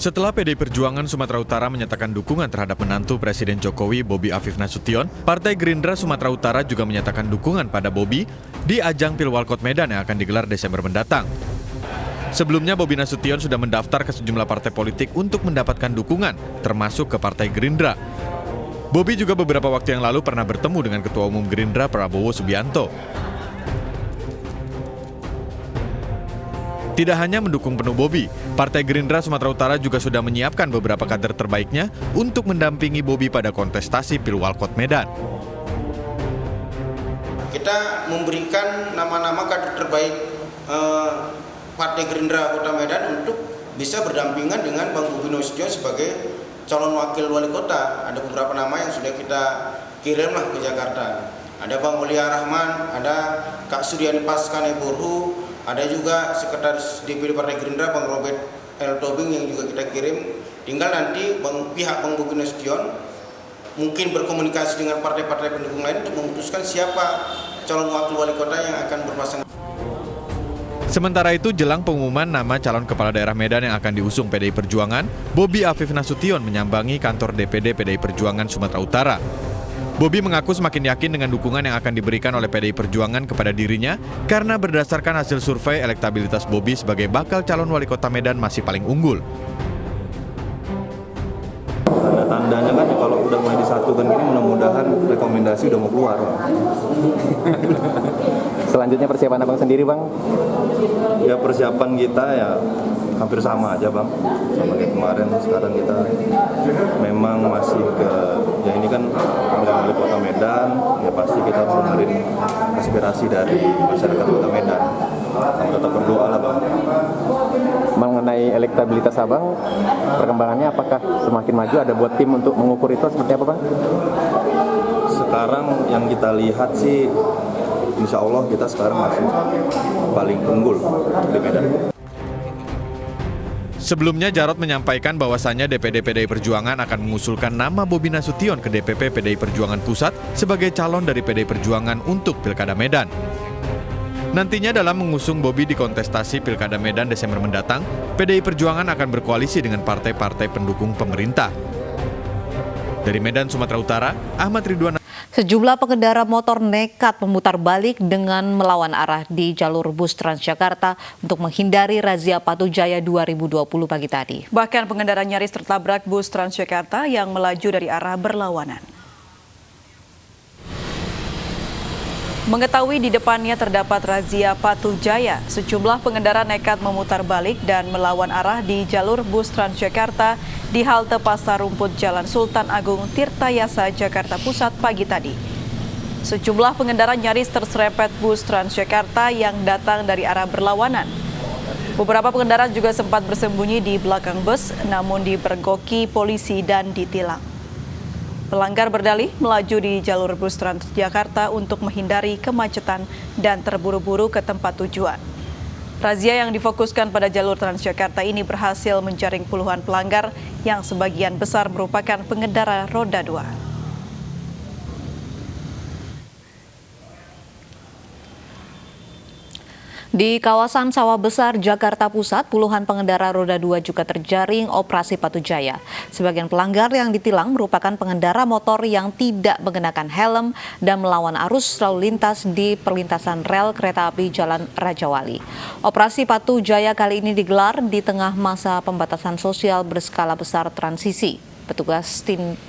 Setelah PDI Perjuangan Sumatera Utara menyatakan dukungan terhadap menantu Presiden Jokowi, Bobi Afif Nasution, Partai Gerindra Sumatera Utara juga menyatakan dukungan pada Bobi di ajang Pilwalkot Medan yang akan digelar Desember mendatang. Sebelumnya, Bobi Nasution sudah mendaftar ke sejumlah partai politik untuk mendapatkan dukungan, termasuk ke Partai Gerindra. Bobi juga beberapa waktu yang lalu pernah bertemu dengan Ketua Umum Gerindra Prabowo Subianto. Tidak hanya mendukung penuh Bobi, Partai Gerindra Sumatera Utara juga sudah menyiapkan beberapa kader terbaiknya untuk mendampingi Bobi pada kontestasi Pilwalkot Medan. Kita memberikan nama-nama kader terbaik Partai Gerindra Kota Medan untuk bisa berdampingan dengan Bang Bobi Nasution sebagai calon wakil wali kota. Ada beberapa nama yang sudah kita kirimlah ke Jakarta. Ada Bang Mulia Rahman, ada Kak Suryani Paskane Burhu, ada juga Sekretaris DPD Partai Gerindra Bang Robert L. Tobing yang juga kita kirim. Tinggal nanti pihak Bang Bobi Nasution mungkin berkomunikasi dengan partai-partai pendukung lain untuk memutuskan siapa calon wakil wali kota yang akan berpasangan. Sementara itu, jelang pengumuman nama calon kepala daerah Medan yang akan diusung PDI Perjuangan, Bobi Afif Nasution menyambangi kantor DPD PDI Perjuangan Sumatera Utara. Bobi mengaku semakin yakin dengan dukungan yang akan diberikan oleh PDI Perjuangan kepada dirinya karena berdasarkan hasil survei elektabilitas Bobi sebagai bakal calon wali kota Medan masih paling unggul. Tandanya kan kalau udah mulai disatukan gini mudah-mudahan rekomendasi udah mau keluar. Selanjutnya persiapan abang sendiri, Bang? Ya persiapan kita ya hampir sama aja, Bang, sama kayak kemarin. Sekarang kita memang masih ya ini kan pemilihan wali kota Medan, ya pasti kita harus dengerin aspirasi dari masyarakat kota Medan. Sama tetap berdoa lah, Bang. Mengenai elektabilitas abang, perkembangannya apakah semakin maju? Ada buat tim untuk mengukur itu seperti apa, Bang? Sekarang yang kita lihat sih, insya Allah kita sekarang masih paling unggul di Medan. Sebelumnya, Jarod menyampaikan bahwasannya DPD PDI Perjuangan akan mengusulkan nama Bobi Nasution ke DPP PDI Perjuangan Pusat sebagai calon dari PDI Perjuangan untuk Pilkada Medan. Nantinya dalam mengusung Bobi di kontestasi Pilkada Medan Desember mendatang, PDI Perjuangan akan berkoalisi dengan partai-partai pendukung pemerintah. Dari Medan, Sumatera Utara, Ahmad Ridwan. Sejumlah pengendara motor nekat memutar balik dengan melawan arah di jalur bus Transjakarta untuk menghindari razia Patuh Jaya 2020 pagi tadi. Bahkan pengendara nyaris tertabrak bus Transjakarta yang melaju dari arah berlawanan. Mengetahui di depannya terdapat razia Patuh Jaya, sejumlah pengendara nekat memutar balik dan melawan arah di jalur bus Transjakarta di halte Pasar Rumput Jalan Sultan Agung Tirtayasa, Jakarta Pusat pagi tadi. Sejumlah pengendara nyaris terserempet bus Transjakarta yang datang dari arah berlawanan. Beberapa pengendara juga sempat bersembunyi di belakang bus, namun dipergoki polisi dan ditilang. Pelanggar berdalih melaju di jalur bus Transjakarta untuk menghindari kemacetan dan terburu-buru ke tempat tujuan. Razia yang difokuskan pada jalur Transjakarta ini berhasil menjaring puluhan pelanggar yang sebagian besar merupakan pengendara roda 2. Di kawasan Sawah Besar, Jakarta Pusat, puluhan pengendara roda 2 juga terjaring operasi Patuh Jaya. Sebagian pelanggar yang ditilang merupakan pengendara motor yang tidak mengenakan helm dan melawan arus lalu lintas di perlintasan rel kereta api Jalan Rajawali. Operasi Patuh Jaya kali ini digelar di tengah masa pembatasan sosial berskala besar transisi. Petugas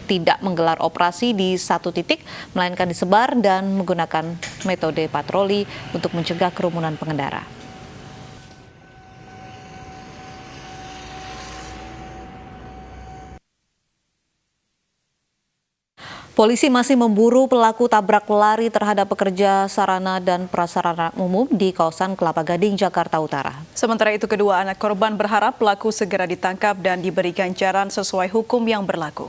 tidak menggelar operasi di satu titik, melainkan disebar dan menggunakan metode patroli untuk mencegah kerumunan pengendara. Polisi masih memburu pelaku tabrak lari terhadap pekerja sarana dan prasarana umum di kawasan Kelapa Gading, Jakarta Utara. Sementara itu, kedua anak korban berharap pelaku segera ditangkap dan diberi ganjaran sesuai hukum yang berlaku.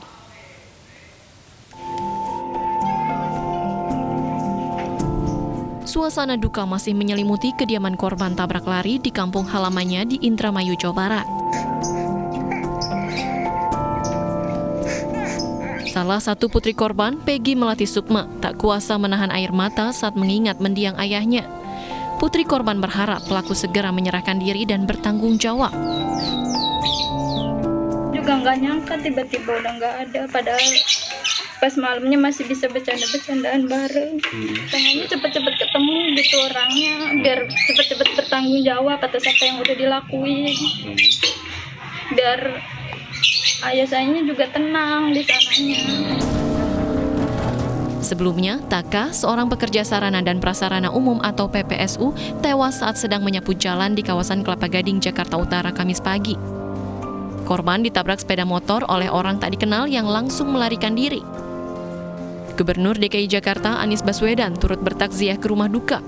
Suasana duka masih menyelimuti kediaman korban tabrak lari di kampung halamannya di Indramayu, Jawa Barat. Salah satu putri korban, Peggy Melati Sukma, tak kuasa menahan air mata saat mengingat mendiang ayahnya. Putri korban berharap pelaku segera menyerahkan diri dan bertanggung jawab. juga nggak nyangka tiba-tiba udah nggak ada, padahal pas malamnya masih bisa bercanda-bercandaan bareng. Pengennya cepet-cepet ketemu gitu orangnya, biar cepet-cepet bertanggung jawab atas apa yang udah dilakuin, biar ayah sayanya juga tenang di sananya. Sebelumnya, Taka, seorang pekerja sarana dan prasarana umum atau PPSU, tewas saat sedang menyapu jalan di kawasan Kelapa Gading, Jakarta Utara, Kamis pagi. Korban ditabrak sepeda motor oleh orang tak dikenal yang langsung melarikan diri. Gubernur DKI Jakarta Anies Baswedan turut bertakziah ke rumah duka.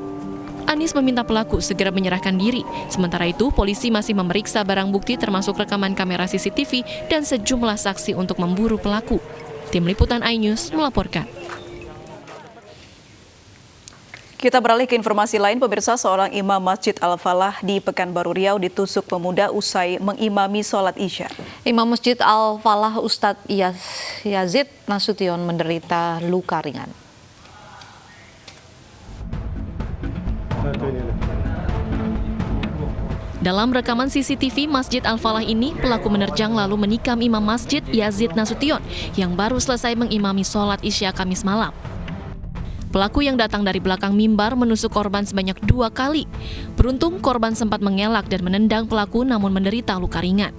Anies meminta pelaku segera menyerahkan diri. Sementara itu, polisi masih memeriksa barang bukti termasuk rekaman kamera CCTV dan sejumlah saksi untuk memburu pelaku. Tim Liputan iNews melaporkan. Kita beralih ke informasi lain, pemirsa. Seorang imam Masjid Al-Falah di Pekanbaru Riau ditusuk pemuda usai mengimami sholat Isya. Imam Masjid Al-Falah Ustadz Yazid Nasution menderita luka ringan. Dalam rekaman CCTV Masjid Al-Falah ini, pelaku menerjang lalu menikam imam masjid Yazid Nasution yang baru selesai mengimami sholat Isya Kamis malam. Pelaku yang datang dari belakang mimbar menusuk korban sebanyak 2 kali. Beruntung korban sempat mengelak dan menendang pelaku namun menderita luka ringan.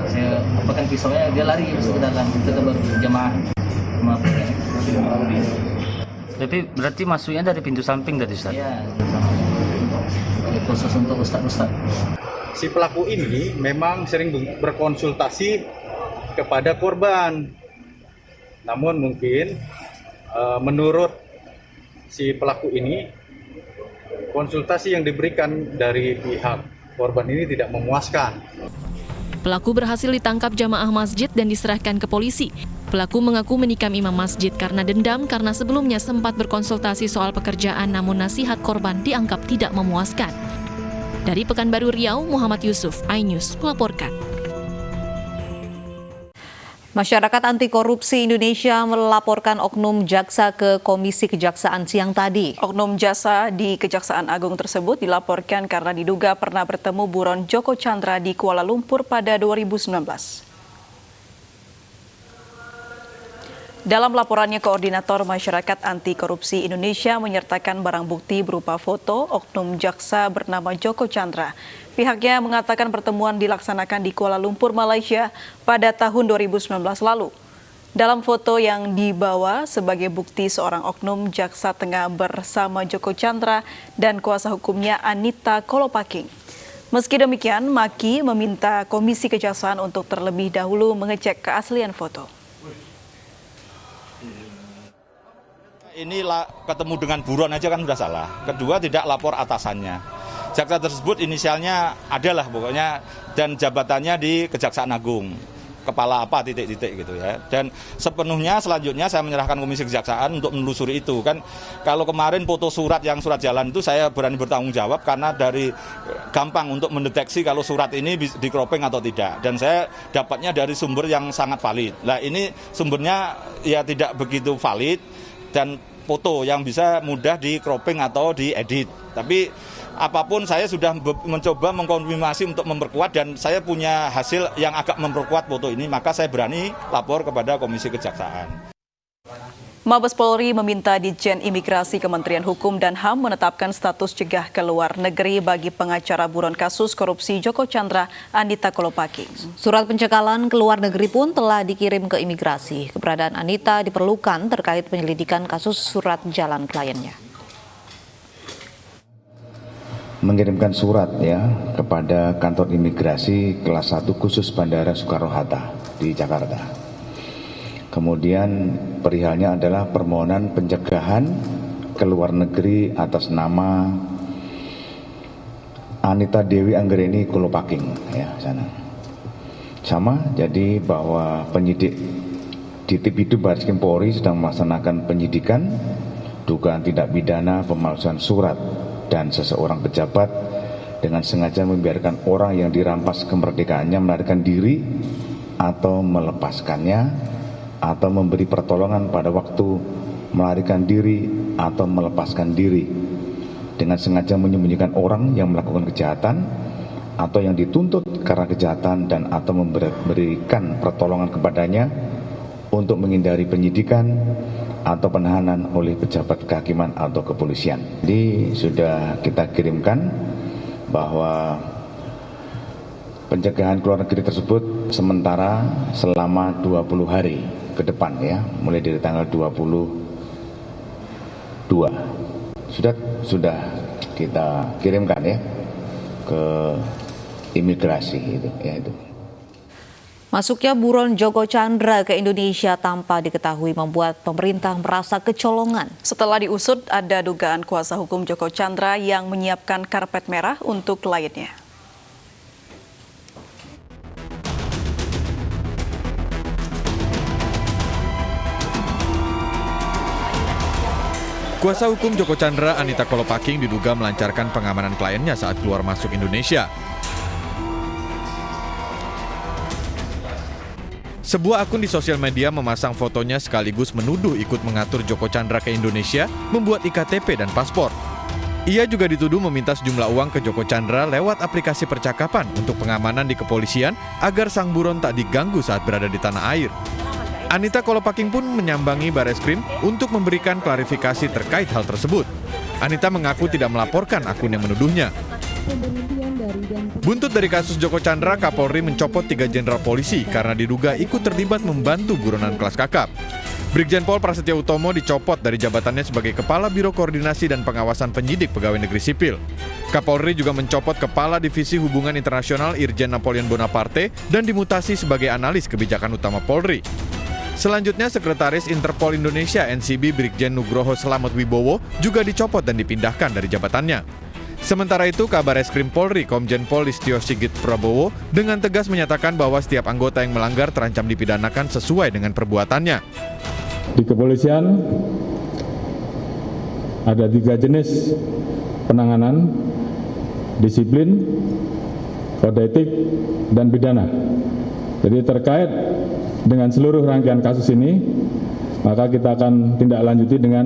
Saya apakan pisaunya, dia lari masuk ke dalam, kita baru jamaah. Tapi berarti masuknya dari pintu samping tadi, Ustaz? Iya, khusus untuk Ustaz. Si pelaku ini memang sering berkonsultasi kepada korban. Namun mungkin menurut si pelaku ini, konsultasi yang diberikan dari pihak korban ini tidak memuaskan. Pelaku berhasil ditangkap jamaah masjid dan diserahkan ke polisi. Pelaku mengaku menikam imam masjid karena dendam karena sebelumnya sempat berkonsultasi soal pekerjaan namun nasihat korban dianggap tidak memuaskan. Dari Pekanbaru Riau, Muhammad Yusuf, iNews melaporkan. Masyarakat Anti Korupsi Indonesia melaporkan oknum jaksa ke Komisi Kejaksaan siang tadi. Oknum jasa di Kejaksaan Agung tersebut dilaporkan karena diduga pernah bertemu buron Joko Chandra di Kuala Lumpur pada 2019. Dalam laporannya, Koordinator Masyarakat Anti Korupsi Indonesia menyertakan barang bukti berupa foto oknum jaksa bernama Joko Chandra. Pihaknya mengatakan pertemuan dilaksanakan di Kuala Lumpur, Malaysia pada tahun 2019 lalu. Dalam foto yang dibawa sebagai bukti seorang oknum jaksa tengah bersama Joko Chandra dan kuasa hukumnya Anita Kolopaking. Meski demikian, Maki meminta Komisi Kejaksaan untuk terlebih dahulu mengecek keaslian foto. Ini ketemu dengan buron aja kan sudah salah. Kedua, tidak lapor atasannya. Jaksa tersebut inisialnya adalah pokoknya dan jabatannya di Kejaksaan Agung. Kepala apa titik-titik gitu ya. Dan sepenuhnya selanjutnya saya menyerahkan Komisi Kejaksaan untuk menelusuri itu kan. Kalau kemarin foto surat yang surat jalan itu saya berani bertanggung jawab karena dari gampang untuk mendeteksi kalau surat ini di cropping atau tidak. Dan saya dapatnya dari sumber yang sangat valid. Nah ini sumbernya ya tidak begitu valid dan foto yang bisa mudah di cropping atau diedit. Tapi apapun saya sudah mencoba mengkonfirmasi untuk memperkuat dan saya punya hasil yang agak memperkuat foto ini, maka saya berani lapor kepada Komisi Kejaksaan. Mabes Polri meminta Ditjen Imigrasi Kementerian Hukum dan HAM menetapkan status cegah ke luar negeri bagi pengacara buron kasus korupsi Joko Chandra, Anita Kolopaking. Surat pencekalan ke luar negeri pun telah dikirim ke imigrasi. Keberadaan Anita diperlukan terkait penyelidikan kasus surat jalan kliennya. Mengirimkan surat ya kepada kantor imigrasi kelas 1 khusus Bandara Soekarno-Hatta di Jakarta. Kemudian perihalnya adalah permohonan pencegahan ke luar negeri atas nama Anita Dewi Anggreni Kolopaking ya sana. Sama jadi bahwa penyidik di Tipidum Barreskrim Polri sedang melaksanakan penyidikan dugaan tindak pidana pemalsuan surat dan seseorang pejabat dengan sengaja membiarkan orang yang dirampas kemerdekaannya melarikan diri atau melepaskannya atau memberi pertolongan pada waktu melarikan diri atau melepaskan diri dengan sengaja menyembunyikan orang yang melakukan kejahatan atau yang dituntut karena kejahatan dan atau memberikan pertolongan kepadanya untuk menghindari penyidikan atau penahanan oleh pejabat kehakiman atau kepolisian. Jadi sudah kita kirimkan bahwa pencegahan keluar negeri tersebut sementara selama 20 hari ke depan ya, mulai dari tanggal 22. Sudah kita kirimkan ya ke imigrasi itu ya itu. Masuknya buron Joko Chandra ke Indonesia tanpa diketahui membuat pemerintah merasa kecolongan. Setelah diusut, ada dugaan kuasa hukum Joko Chandra yang menyiapkan karpet merah untuk kliennya. Kuasa hukum Joko Chandra, Anita Kolopaking, diduga melancarkan pengamanan kliennya saat keluar masuk Indonesia. Sebuah akun di sosial media memasang fotonya sekaligus menuduh ikut mengatur Joko Chandra ke Indonesia membuat IKTP dan paspor. Ia juga dituduh meminta sejumlah uang ke Joko Chandra lewat aplikasi percakapan untuk pengamanan di kepolisian agar sang buron tak diganggu saat berada di tanah air. Anita Kolopaking pun menyambangi Bareskrim untuk memberikan klarifikasi terkait hal tersebut. Anita mengaku tidak melaporkan akun yang menuduhnya. Buntut dari kasus Joko Chandra, Kapolri mencopot 3 jenderal polisi karena diduga ikut terlibat membantu buronan kelas kakap. Brigjen Pol Prasetyo Utomo dicopot dari jabatannya sebagai Kepala Biro Koordinasi dan Pengawasan Penyidik Pegawai Negeri Sipil. Kapolri juga mencopot Kepala Divisi Hubungan Internasional Irjen Napoleon Bonaparte dan dimutasi sebagai analis kebijakan utama Polri. Selanjutnya, Sekretaris Interpol Indonesia NCB Brigjen Nugroho Slamet Wibowo juga dicopot dan dipindahkan dari jabatannya. Sementara itu, Kabar Eskrim Polri Komjen Pol Listio Sigit Prabowo dengan tegas menyatakan bahwa setiap anggota yang melanggar terancam dipidanakan sesuai dengan perbuatannya. Di kepolisian ada 3 jenis penanganan: disiplin, kode etik, dan pidana. Jadi terkait dengan seluruh rangkaian kasus ini, maka kita akan tindak lanjuti dengan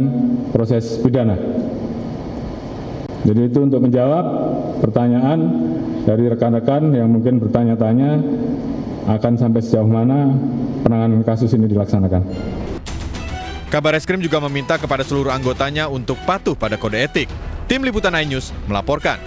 proses pidana. Jadi itu untuk menjawab pertanyaan dari rekan-rekan yang mungkin bertanya-tanya akan sampai sejauh mana penanganan kasus ini dilaksanakan. Kabar Eskrim juga meminta kepada seluruh anggotanya untuk patuh pada kode etik. Tim Liputan iNews melaporkan.